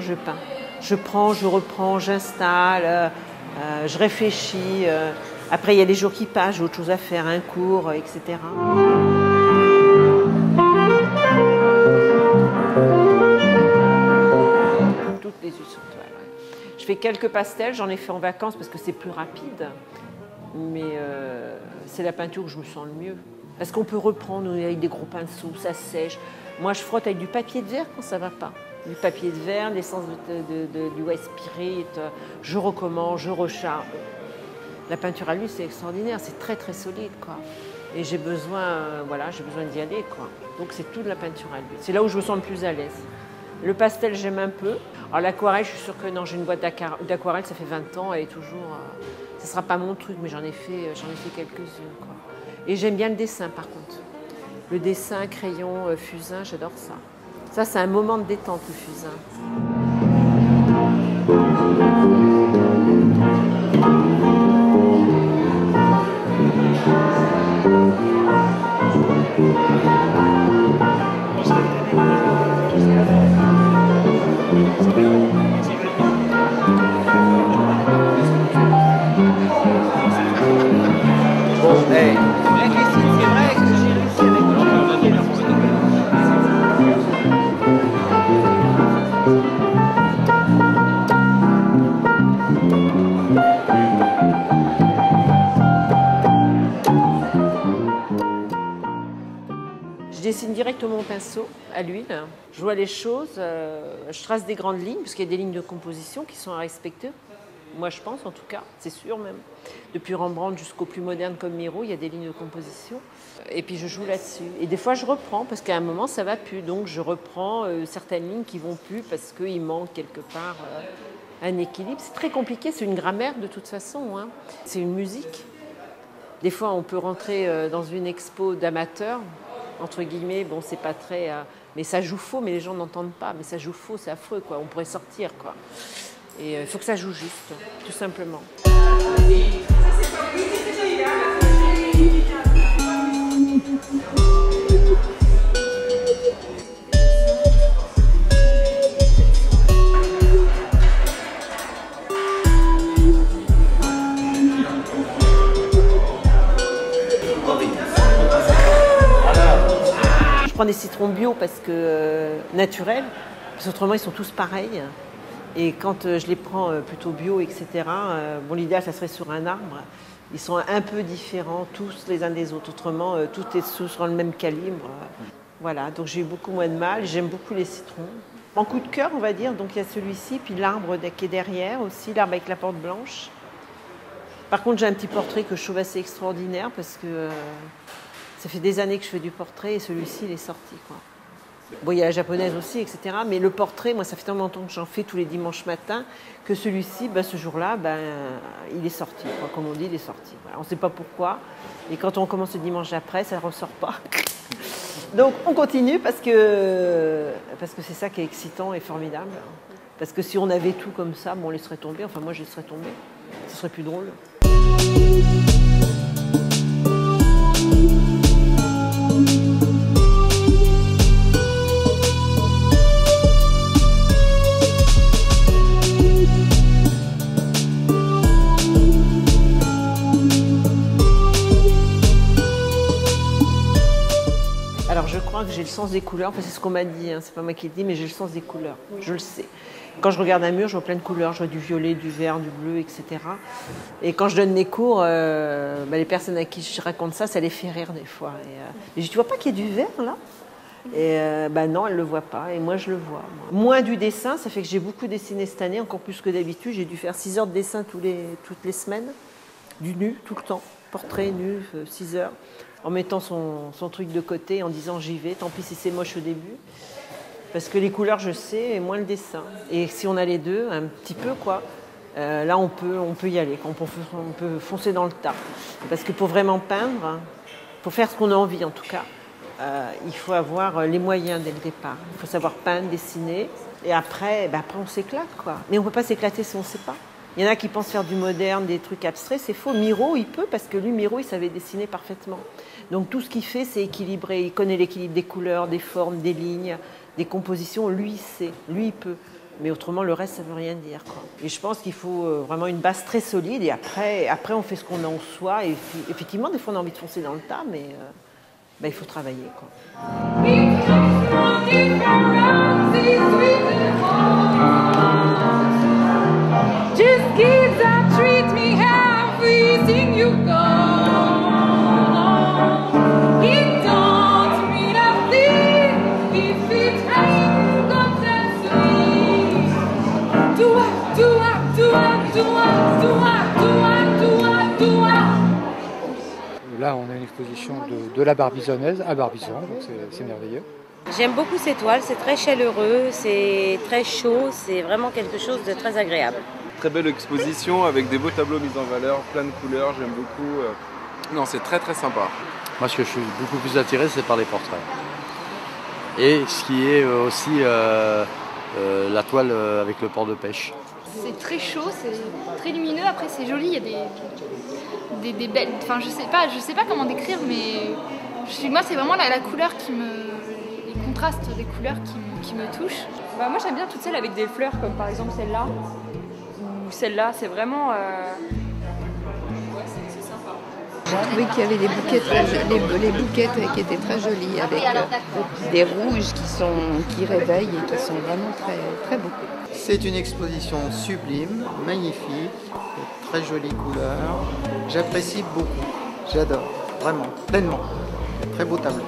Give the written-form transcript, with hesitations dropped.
je peins. Je prends, je reprends, j'installe, je réfléchis. Après, il y a des jours qui passent, j'ai autre chose à faire, un cours, etc. Toutes les huiles sur toile. Ouais. Je fais quelques pastels, j'en ai fait en vacances parce que c'est plus rapide. Mais c'est la peinture où je me sens le mieux. Parce qu'on peut reprendre avec des gros pinceaux, ça sèche. Moi, je frotte avec du papier de verre quand ça ne va pas. Du papier de verre, l'essence du white spirit, je recommence, je recharge. La peinture à l'huile, c'est extraordinaire, c'est très très solide, quoi. Et j'ai besoin, voilà, j'ai besoin d'y aller, quoi. Donc c'est toute la peinture à l'huile. C'est là où je me sens le plus à l'aise. Le pastel, j'aime un peu. Alors l'aquarelle, je suis sûre que non, j'ai une boîte d'aquarelle, ça fait 20 ans, elle est toujours... ce ne sera pas mon truc, mais j'en ai fait quelques-unes, quoi. Et j'aime bien le dessin, par contre. Le dessin, crayon, fusain, j'adore ça. Ça, c'est un moment de détente, le fusain. Bon, hey. La Christine, c'est vrai que j'ai réussi avec Je dessine directement au pinceau, à l'huile. Je vois les choses, je trace des grandes lignes, parce qu'il y a des lignes de composition qui sont à respecter. Moi, je pense, en tout cas, c'est sûr même. Depuis Rembrandt jusqu'au plus moderne comme Miro, il y a des lignes de composition. Et puis, je joue là-dessus. Et des fois, je reprends, parce qu'à un moment, ça ne va plus. Donc, je reprends certaines lignes qui ne vont plus, parce qu'il manque quelque part un équilibre. C'est très compliqué, c'est une grammaire de toute façon, hein. C'est une musique. Des fois, on peut rentrer dans une expo d'amateurs, entre guillemets, bon, c'est pas très... mais ça joue faux, mais les gens n'entendent pas. Mais ça joue faux, c'est affreux, quoi. On pourrait sortir, quoi. Et il faut que ça joue juste, tout simplement. Je prends des citrons bio parce que naturels, parce qu'autrement ils sont tous pareils. Et quand je les prends plutôt bio, etc., bon, l'idéal, ça serait sur un arbre. Ils sont un peu différents, tous les uns des autres. Autrement, tout est sur le même calibre. Voilà, donc j'ai eu beaucoup moins de mal. J'aime beaucoup les citrons. En coup de cœur, on va dire, donc il y a celui-ci, puis l'arbre qui est derrière aussi, l'arbre avec la porte blanche. Par contre, j'ai un petit portrait que je trouve assez extraordinaire parce que ça fait des années que je fais du portrait et celui-ci, il est sorti, quoi. Bon, il y a la japonaise aussi, etc. Mais le portrait, moi, ça fait tellement longtemps que j'en fais tous les dimanches matins que celui-ci, ben, ce jour-là, ben, il est sorti, quoi. Comme on dit, il est sorti. Voilà, on ne sait pas pourquoi. Et quand on commence le dimanche après, ça ne ressort pas. Donc, on continue parce que c'est ça qui est excitant et formidable. Parce que si on avait tout comme ça, bon, on laisserait tomber. Enfin, moi, je laisserais tomber. Ce serait plus drôle. Alors je crois que j'ai le sens des couleurs, enfin, c'est ce qu'on m'a dit, hein. C'est pas moi qui le dis, mais j'ai le sens des couleurs, je le sais. Quand je regarde un mur, je vois plein de couleurs, je vois du violet, du vert, du bleu, etc. Et quand je donne des cours, les personnes à qui je raconte ça, ça les fait rire des fois. Et je dis, tu vois pas qu'il y a du vert là? Et non, elle ne le voit pas, et moi je le vois. Moi. Moins du dessin, ça fait que j'ai beaucoup dessiné cette année, encore plus que d'habitude. J'ai dû faire 6 heures de dessin toutes les semaines, du nu, tout le temps. Portrait nu, 6 heures. En mettant son truc de côté, en disant j'y vais, tant pis si c'est moche au début. Parce que les couleurs, je sais, et moins le dessin. Et si on a les deux, un petit peu, quoi, là, on peut y aller. On peut foncer dans le tas. Parce que pour vraiment peindre, pour faire ce qu'on a envie, en tout cas, il faut avoir les moyens dès le départ. Il faut savoir peindre, dessiner. Et après on s'éclate, quoi. Mais on ne peut pas s'éclater si on ne sait pas. Il y en a qui pensent faire du moderne, des trucs abstraits, c'est faux. Miro, il peut, parce que lui, Miro, il savait dessiner parfaitement. Donc tout ce qu'il fait, c'est équilibré. Il connaît l'équilibre des couleurs, des formes, des lignes, des compositions. Lui, il sait. Lui, il peut. Mais autrement, le reste, ça ne veut rien dire, quoi. Et je pense qu'il faut vraiment une base très solide. Et après on fait ce qu'on a en soi. Et effectivement, des fois, on a envie de foncer dans le tas, mais il faut travailler, quoi. Just give that treat me everything you got. It don't mean a thing if it ain't got that sweet. Do I, do I, do I, do I, do I, do I, do I, do I. Là, on a une exposition de la Barbizonnaise à Barbizon, donc c'est merveilleux. J'aime beaucoup ces toiles, c'est très chaleureux, c'est très chaud, c'est vraiment quelque chose de très agréable. Très belle exposition avec des beaux tableaux mis en valeur, plein de couleurs, j'aime beaucoup. Non, c'est très très sympa. Moi, ce que je suis beaucoup plus attiré, c'est par les portraits. Et ce qui est aussi la toile avec le port de pêche. C'est très chaud, c'est très lumineux, après c'est joli, il y a des belles... Enfin, je sais pas comment décrire, mais moi, c'est vraiment la couleur qui me... Les contrastes des couleurs qui me touchent. Bah, moi, j'aime bien toutes celles avec des fleurs, comme par exemple celle-là. Ou celle-là, c'est vraiment... c'est sympa. J'ai trouvé qu'il y avait des bouquets les bouquettes qui étaient très jolis, avec des rouges qui réveillent et qui sont vraiment très, très beaux. C'est une exposition sublime, magnifique, très jolie couleur. J'apprécie beaucoup, j'adore, vraiment, pleinement. Très beau tableau.